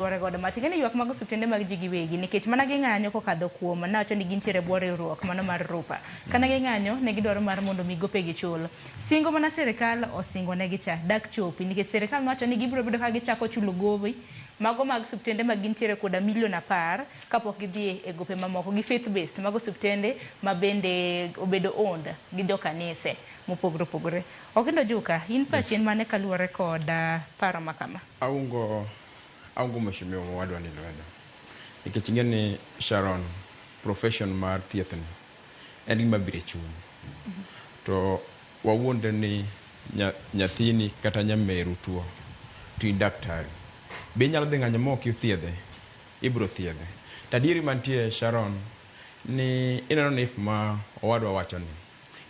godo mati kene ywak mag osiptende mag ji giwegi nikech mana ging'anyo kokadho kuom nawacho ni gintiere bwo riwruok mano mar rupa kana ging'anyo ne gidwaro mar mondo migope gichul singo mana sirikal osingo negi cha dak chopi nikech sirikal nowacho ni gibiro bedo ka gichako chulo gowi mago mag osiptende mag gintiere koda milion 10 kapok gidhi e gope mamoko gi faith based mag osiptende ma bende obedo owned gi jokanise mopogore opogore. Okindo Juka, in pachien mane kaluwore koda paro makama? Aungo mheshimiwa wadwa ni lwedo. Nikech ing'e ni Sharon, profession mar thieth ni en gima bire chuny. To wawuonde ni nyathini kata nyameru tuo to in daktari. Be inyalo dhi ng'anyo ma ok ithiedhe, ibiro thiedhe. Tadieri mantie Sharon ni ineno ni if ma owadwa wacho ni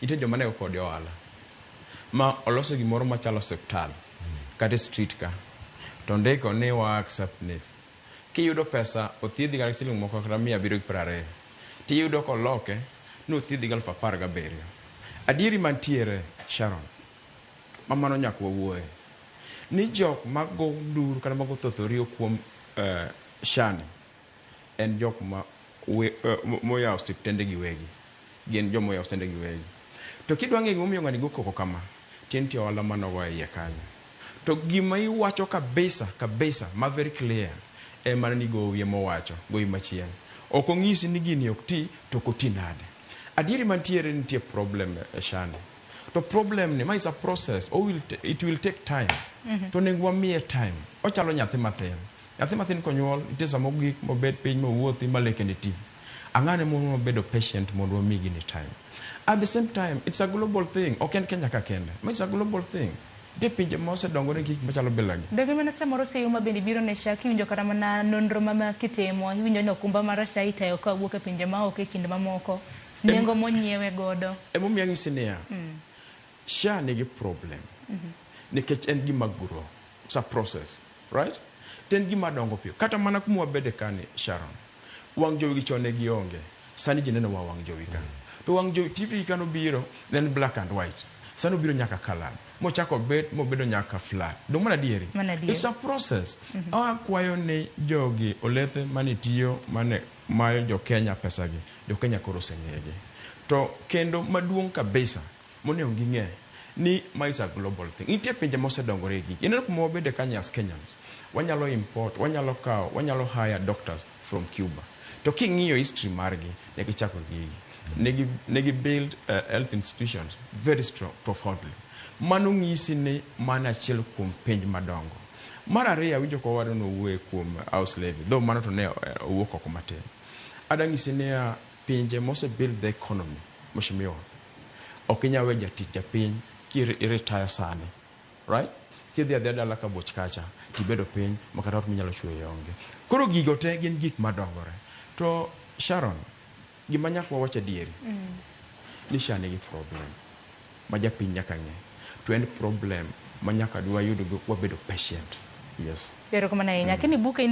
nitie joma ne kod ohala ma oloso gimoro machalo osiptal kata street ka to ndiko ni wa accept NHIF. Kiyudo pesa othiedhi kata siling moko kata 720 tiyudo koloke no othiedhi 17,000. Adieri mantiere Sharon mamano nyaka wawuoye ni jok mago nduru kata mago thothori kuom shani en jok ma moya osiptende giwegi gin joma moya osiptende giwegi. To kidwa ng'e gimomiyo ng'ani go koko kama tienti ohala manogo e iye kanyo. To gima iwacho kabisa ma very clear e mana ni gowi mowacho gowi machien ok ong'isi ni gini ok ti to koti nade. Adieri mantiere nitie problem e shani to problem ni ma is a process it will take time. To nego wamiye time. Ochalo nyathi mathin konyuol nitie samo gik mobed piny mowuothi maleke ni ti ang'ane mondo bedo patient mondo wamigi ni time. At the same time, it's a global thing. Okay, Kenya ka kende. It's a global thing. Depinje mose dongore gik machalo bilagi. Dege mena samoro se yuma bendi biro ne shaki winjo kata mana nonro mama kitemo winjo ni okumba mara sha itayo ka wuok e pinje ma ok e kinde mamoko nengo monyiewe godo. Emomiyo ng'isi niya. Sha nigi problem. Nikech en gima grow. It's a process, right? Ten gima dongo piyo. Kata mana kuma wabede kani Sharon. Wang jowi chon ne gionge. Sani ji neno wang jowi ka. To wang jowi TV kano biro then black and white. Sano biro nyaka colored. Mochako bet mobedo nyaka flat. Dong mana dieri. It's a process. Akwayo ni jogi olethe manitiyo mane mayo jo Kenya pesagi. Jo Kenya koro seng'egi. To kendo maduong' kabisa mone ong'ing'e ni ma is a global thing. Nitie pinje mose dongore gi. Ineno kuma wabede Kenya as Kenyans. Wanyalo import, wanyalo hire doctors from Cuba. To king'iyo history margi ne gichako gigi. Negi build health institutions very strong, profoundly. Mano ng'isi ni mana achiel kuom penj madongo. Mar ariyo awinjo ko wado no wuoye kuom house levy. Though mano to ne owuok oko matin. Ada ng'isi ni pinje mose build the economy. Mheshimiwa. Ok inyal we jatich japiny ki retire sani. Right? Kidhi adhi dala ka boch kacha tibedo piny makata ot minyalo chwe onge. Koro gigo te gin gik madongore. To Sharon gima nyaka wawacho adieri ni Sha nigi problem ma japiny nyaka ng'e to en problem ma nyaka dwa yudo wabedo patient. Yes. Pero como na ina kini buka